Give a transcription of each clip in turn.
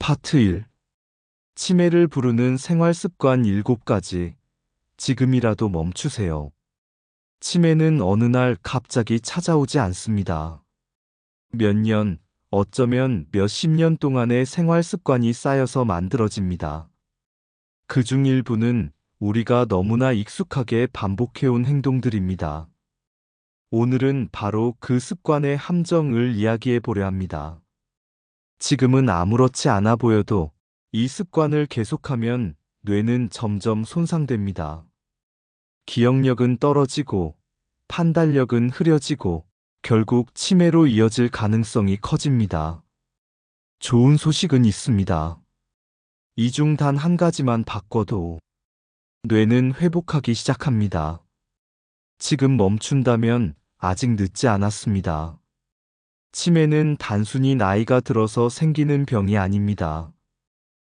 파트 1. 치매를 부르는 생활 습관 7가지. 지금이라도 멈추세요. 치매는 어느 날 갑자기 찾아오지 않습니다. 몇 년, 어쩌면 몇십 년 동안의 생활 습관이 쌓여서 만들어집니다. 그중 일부는 우리가 너무나 익숙하게 반복해온 행동들입니다. 오늘은 바로 그 습관의 함정을 이야기해 보려 합니다. 지금은 아무렇지 않아 보여도 이 습관을 계속하면 뇌는 점점 손상됩니다. 기억력은 떨어지고 판단력은 흐려지고 결국 치매로 이어질 가능성이 커집니다. 좋은 소식은 있습니다. 이 중 단 한 가지만 바꿔도 뇌는 회복하기 시작합니다. 지금 멈춘다면 아직 늦지 않았습니다. 치매는 단순히 나이가 들어서 생기는 병이 아닙니다.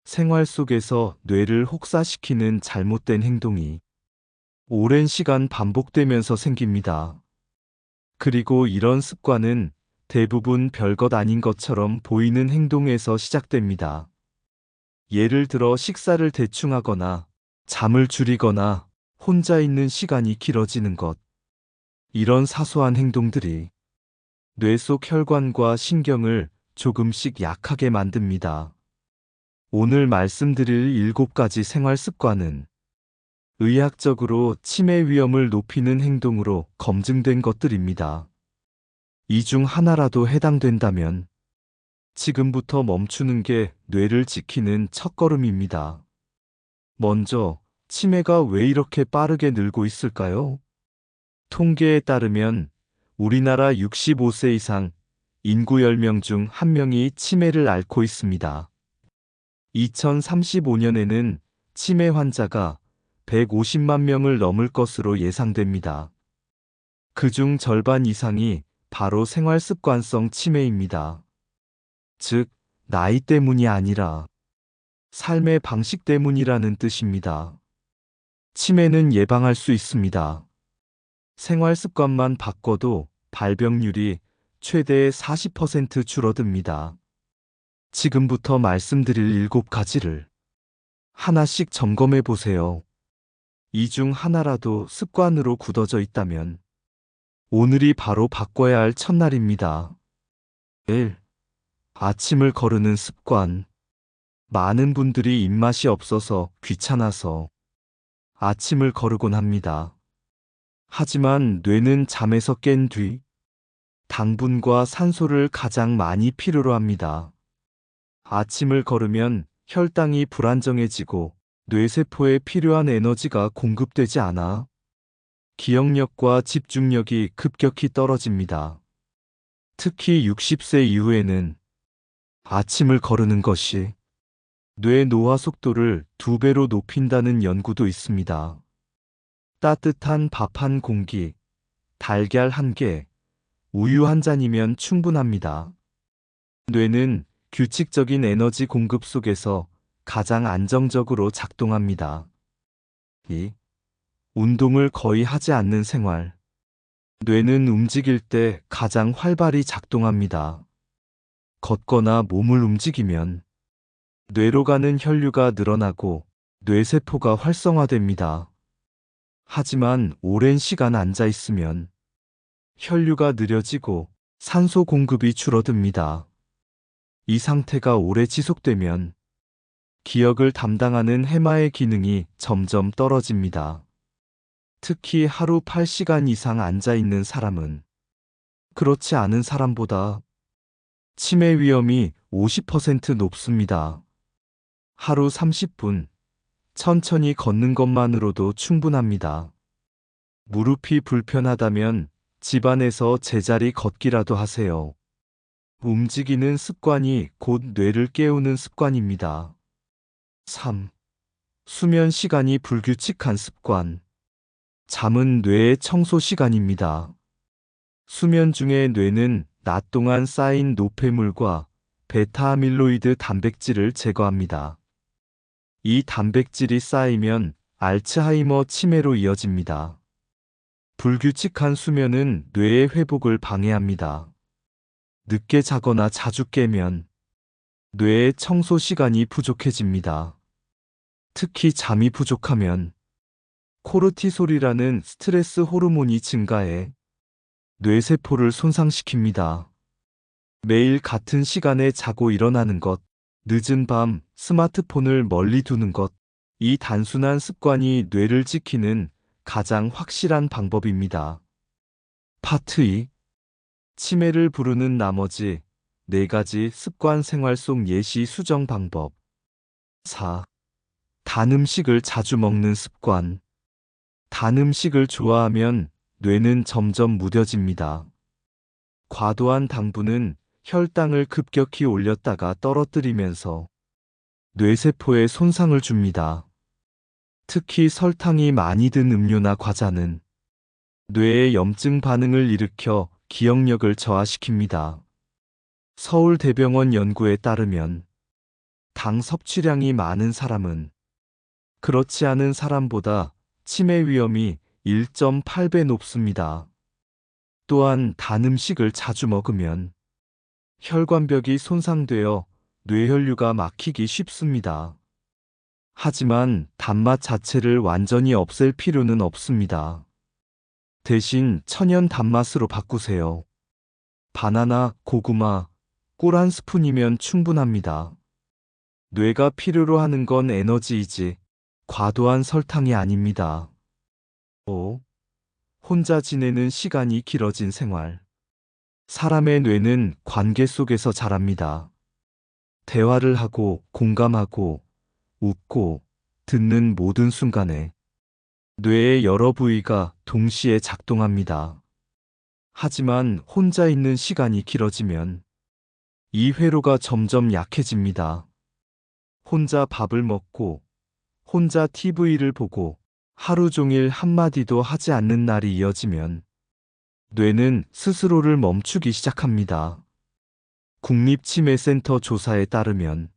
생활 속에서 뇌를 혹사시키는 잘못된 행동이 오랜 시간 반복되면서 생깁니다. 그리고 이런 습관은 대부분 별것 아닌 것처럼 보이는 행동에서 시작됩니다. 예를 들어 식사를 대충 하거나 잠을 줄이거나 혼자 있는 시간이 길어지는 것. 이런 사소한 행동들이 뇌 속 혈관과 신경을 조금씩 약하게 만듭니다. 오늘 말씀드릴 7가지 생활 습관은 의학적으로 치매 위험을 높이는 행동으로 검증된 것들입니다. 이 중 하나라도 해당된다면 지금부터 멈추는 게 뇌를 지키는 첫걸음입니다. 먼저, 치매가 왜 이렇게 빠르게 늘고 있을까요? 통계에 따르면 우리나라 65세 이상 인구 10명 중 1명이 치매를 앓고 있습니다. 2035년에는 치매 환자가 150만 명을 넘을 것으로 예상됩니다. 그중 절반 이상이 바로 생활 습관성 치매입니다. 즉, 나이 때문이 아니라 삶의 방식 때문이라는 뜻입니다. 치매는 예방할 수 있습니다. 생활 습관만 바꿔도 발병률이 최대 40% 줄어듭니다. 지금부터 말씀드릴 7가지를 하나씩 점검해 보세요. 이 중 하나라도 습관으로 굳어져 있다면 오늘이 바로 바꿔야 할 첫날입니다. 1. 아침을 거르는 습관. 많은 분들이 입맛이 없어서 귀찮아서 아침을 거르곤 합니다. 하지만 뇌는 잠에서 깬 뒤 당분과 산소를 가장 많이 필요로 합니다. 아침을 걸으면 혈당이 불안정해지고 뇌세포에 필요한 에너지가 공급되지 않아 기억력과 집중력이 급격히 떨어집니다. 특히 60세 이후에는 아침을 거르는 것이 뇌 노화 속도를 2배로 높인다는 연구도 있습니다. 따뜻한 밥 한 공기, 달걀 한 개, 우유 한 잔이면 충분합니다. 뇌는 규칙적인 에너지 공급 속에서 가장 안정적으로 작동합니다. 2. 운동을 거의 하지 않는 생활. 뇌는 움직일 때 가장 활발히 작동합니다. 걷거나 몸을 움직이면 뇌로 가는 혈류가 늘어나고 뇌세포가 활성화됩니다. 하지만 오랜 시간 앉아 있으면 혈류가 느려지고 산소 공급이 줄어듭니다. 이 상태가 오래 지속되면 기억을 담당하는 해마의 기능이 점점 떨어집니다. 특히 하루 8시간 이상 앉아 있는 사람은 그렇지 않은 사람보다 치매 위험이 50% 높습니다. 하루 30분 천천히 걷는 것만으로도 충분합니다. 무릎이 불편하다면 집안에서 제자리 걷기라도 하세요. 움직이는 습관이 곧 뇌를 깨우는 습관입니다. 3. 수면 시간이 불규칙한 습관. 잠은 뇌의 청소 시간입니다. 수면 중에 뇌는 낮 동안 쌓인 노폐물과 베타아밀로이드 단백질을 제거합니다. 이 단백질이 쌓이면 알츠하이머 치매로 이어집니다. 불규칙한 수면은 뇌의 회복을 방해합니다. 늦게 자거나 자주 깨면 뇌의 청소 시간이 부족해집니다. 특히 잠이 부족하면 코르티솔이라는 스트레스 호르몬이 증가해 뇌세포를 손상시킵니다. 매일 같은 시간에 자고 일어나는 것, 늦은 밤 스마트폰을 멀리 두는 것, 이 단순한 습관이 뇌를 지키는 가장 확실한 방법입니다. 파트 2. 치매를 부르는 나머지 4가지 습관 생활 속 예시 수정 방법. 4. 단 음식을 자주 먹는 습관. 단 음식을 좋아하면 뇌는 점점 무뎌집니다. 과도한 당분은 혈당을 급격히 올렸다가 떨어뜨리면서 뇌세포에 손상을 줍니다. 특히 설탕이 많이 든 음료나 과자는 뇌의 염증 반응을 일으켜 기억력을 저하시킵니다. 서울대병원 연구에 따르면 당 섭취량이 많은 사람은 그렇지 않은 사람보다 치매 위험이 1.8배 높습니다. 또한 단 음식을 자주 먹으면 혈관벽이 손상되어 뇌혈류가 막히기 쉽습니다. 하지만 단맛 자체를 완전히 없앨 필요는 없습니다. 대신 천연 단맛으로 바꾸세요. 바나나, 고구마, 꿀 한 스푼이면 충분합니다. 뇌가 필요로 하는 건 에너지이지 과도한 설탕이 아닙니다. 5. 혼자 지내는 시간이 길어진 생활. 사람의 뇌는 관계 속에서 자랍니다. 대화를 하고 공감하고 웃고 듣는 모든 순간에 뇌의 여러 부위가 동시에 작동합니다. 하지만 혼자 있는 시간이 길어지면 이 회로가 점점 약해집니다. 혼자 밥을 먹고 혼자 TV를 보고 하루 종일 한마디도 하지 않는 날이 이어지면 뇌는 스스로를 멈추기 시작합니다. 국립치매센터 조사에 따르면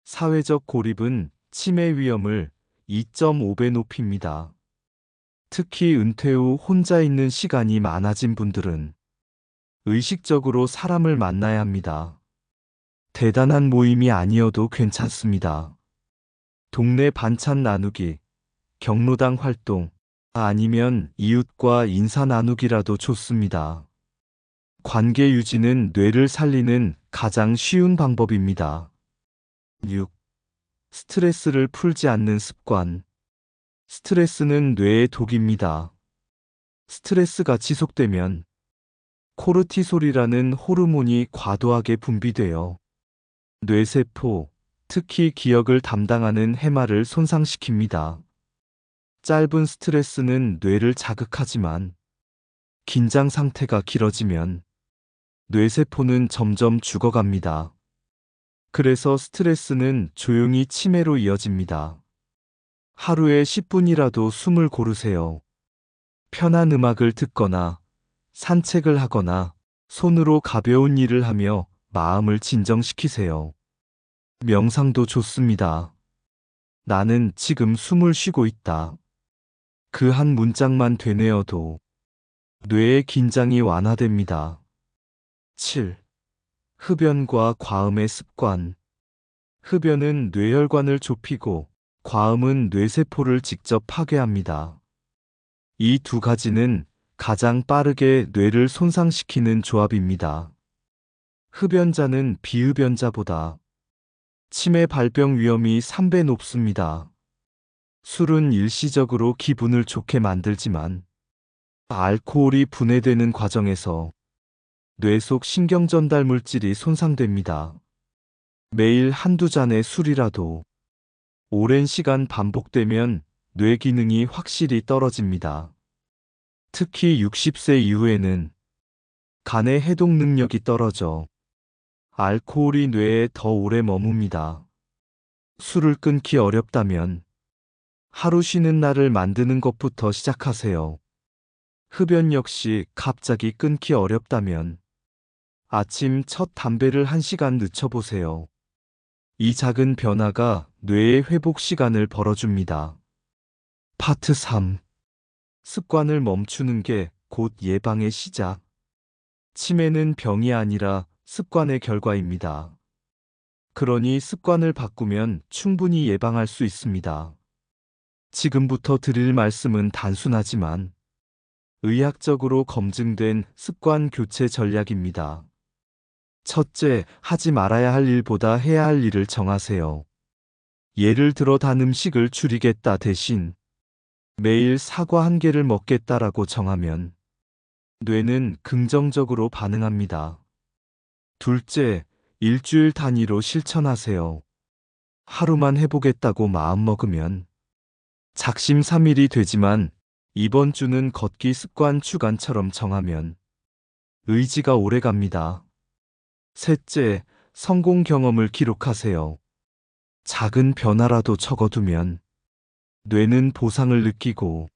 사회적 고립은 치매 위험을 2.5배 높입니다. 특히 은퇴 후 혼자 있는 시간이 많아진 분들은 의식적으로 사람을 만나야 합니다. 대단한 모임이 아니어도 괜찮습니다. 동네 반찬 나누기, 경로당 활동, 아니면 이웃과 인사 나누기라도 좋습니다. 관계 유지는 뇌를 살리는 가장 쉬운 방법입니다. 6. 스트레스를 풀지 않는 습관. 스트레스는 뇌의 독입니다. 스트레스가 지속되면 코르티솔이라는 호르몬이 과도하게 분비되어 뇌세포, 특히 기억을 담당하는 해마를 손상시킵니다. 짧은 스트레스는 뇌를 자극하지만 긴장 상태가 길어지면 뇌세포는 점점 죽어갑니다. 그래서 스트레스는 조용히 치매로 이어집니다. 하루에 10분이라도 숨을 고르세요. 편한 음악을 듣거나 산책을 하거나 손으로 가벼운 일을 하며 마음을 진정시키세요. 명상도 좋습니다. 나는 지금 숨을 쉬고 있다. 그 한 문장만 되뇌어도 뇌의 긴장이 완화됩니다. 7. 흡연과 과음의 습관. 흡연은 뇌혈관을 좁히고 과음은 뇌세포를 직접 파괴합니다. 이 두 가지는 가장 빠르게 뇌를 손상시키는 조합입니다. 흡연자는 비흡연자보다 치매 발병 위험이 3배 높습니다. 술은 일시적으로 기분을 좋게 만들지만 알코올이 분해되는 과정에서 뇌 속 신경전달 물질이 손상됩니다. 매일 한두 잔의 술이라도 오랜 시간 반복되면 뇌 기능이 확실히 떨어집니다. 특히 60세 이후에는 간의 해독 능력이 떨어져 알코올이 뇌에 더 오래 머뭅니다. 술을 끊기 어렵다면 하루 쉬는 날을 만드는 것부터 시작하세요. 흡연 역시 갑자기 끊기 어렵다면 아침 첫 담배를 1시간 늦춰보세요. 이 작은 변화가 뇌의 회복 시간을 벌어줍니다. 파트 3. 습관을 멈추는 게 곧 예방의 시작. 치매는 병이 아니라 습관의 결과입니다. 그러니 습관을 바꾸면 충분히 예방할 수 있습니다. 지금부터 드릴 말씀은 단순하지만 의학적으로 검증된 습관 교체 전략입니다. 첫째, 하지 말아야 할 일보다 해야 할 일을 정하세요. 예를 들어 단 음식을 줄이겠다 대신 매일 사과 한 개를 먹겠다라고 정하면 뇌는 긍정적으로 반응합니다. 둘째, 일주일 단위로 실천하세요. 하루만 해보겠다고 마음먹으면 작심삼일이 되지만 이번 주는 걷기 습관 주간처럼 정하면 의지가 오래갑니다. 셋째, 성공 경험을 기록하세요. 작은 변화라도 적어두면 뇌는 보상을 느끼고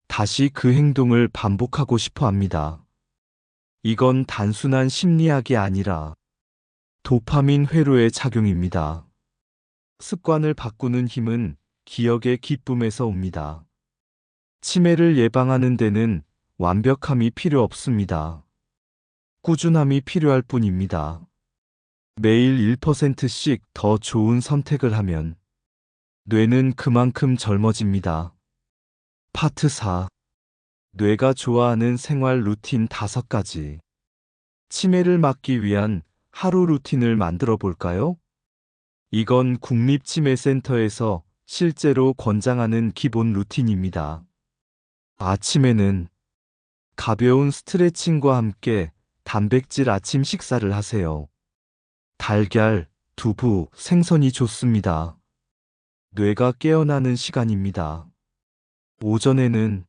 다시 그 행동을 반복하고 싶어 합니다. 이건 단순한 심리학이 아니라 도파민 회로의 작용입니다. 습관을 바꾸는 힘은 기억의 기쁨에서 옵니다. 치매를 예방하는 데는 완벽함이 필요 없습니다. 꾸준함이 필요할 뿐입니다. 매일 1%씩 더 좋은 선택을 하면 뇌는 그만큼 젊어집니다. 파트 4. 뇌가 좋아하는 생활 루틴 5가지. 치매를 막기 위한 하루 루틴을 만들어 볼까요? 이건 국립치매센터에서 실제로 권장하는 기본 루틴입니다. 아침에는 가벼운 스트레칭과 함께 단백질 아침 식사를 하세요. 달걀, 두부, 생선이 좋습니다. 뇌가 깨어나는 시간입니다. 오전에는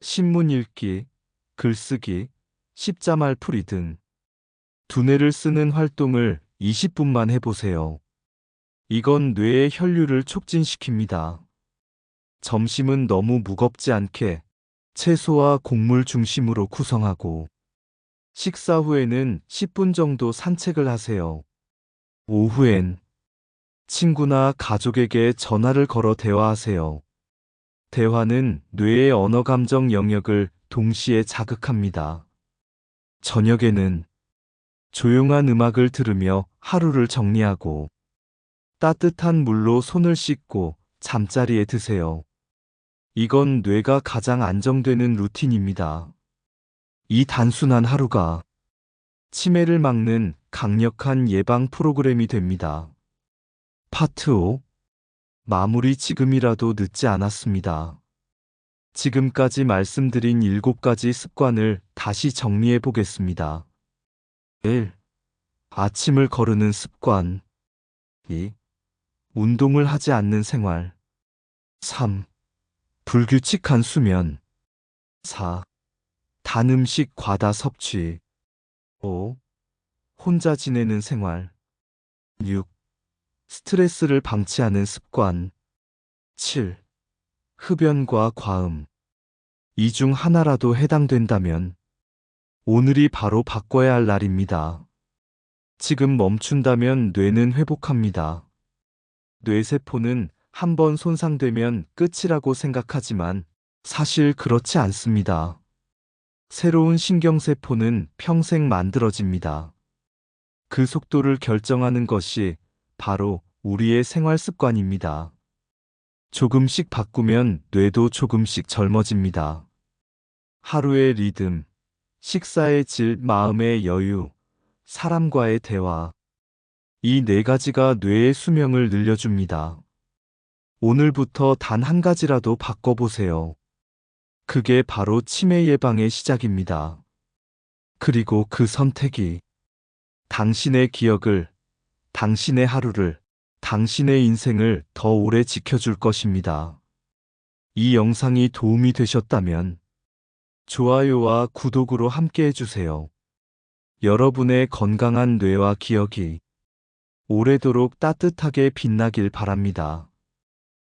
신문 읽기, 글쓰기, 십자말 풀이 등 두뇌를 쓰는 활동을 20분만 해보세요. 이건 뇌의 혈류를 촉진시킵니다. 점심은 너무 무겁지 않게 채소와 곡물 중심으로 구성하고 식사 후에는 10분 정도 산책을 하세요. 오후엔 친구나 가족에게 전화를 걸어 대화하세요. 대화는 뇌의 언어 감정 영역을 동시에 자극합니다. 저녁에는 조용한 음악을 들으며 하루를 정리하고 따뜻한 물로 손을 씻고 잠자리에 드세요. 이건 뇌가 가장 안정되는 루틴입니다. 이 단순한 하루가 치매를 막는 강력한 예방 프로그램이 됩니다. 파트 5. 마무리 지금이라도 늦지 않았습니다. 지금까지 말씀드린 7가지 습관을 다시 정리해 보겠습니다. 1. 아침을 거르는 습관. 2. 운동을 하지 않는 생활. 3. 불규칙한 수면. 4. 단 음식 과다 섭취. 5. 혼자 지내는 생활. 6. 스트레스를 방치하는 습관. 7. 흡연과 과음. 이 중 하나라도 해당된다면 오늘이 바로 바꿔야 할 날입니다. 지금 멈춘다면 뇌는 회복합니다. 뇌세포는 한번 손상되면 끝이라고 생각하지만 사실 그렇지 않습니다. 새로운 신경세포는 평생 만들어집니다. 그 속도를 결정하는 것이 바로 우리의 생활 습관입니다. 조금씩 바꾸면 뇌도 조금씩 젊어집니다. 하루의 리듬, 식사의 질, 마음의 여유, 사람과의 대화. 이 4가지가 뇌의 수명을 늘려줍니다. 오늘부터 단 한 가지라도 바꿔보세요. 그게 바로 치매 예방의 시작입니다. 그리고 그 선택이 당신의 기억을, 당신의 하루를, 당신의 인생을 더 오래 지켜줄 것입니다. 이 영상이 도움이 되셨다면 좋아요와 구독으로 함께 해주세요. 여러분의 건강한 뇌와 기억이 오래도록 따뜻하게 빛나길 바랍니다.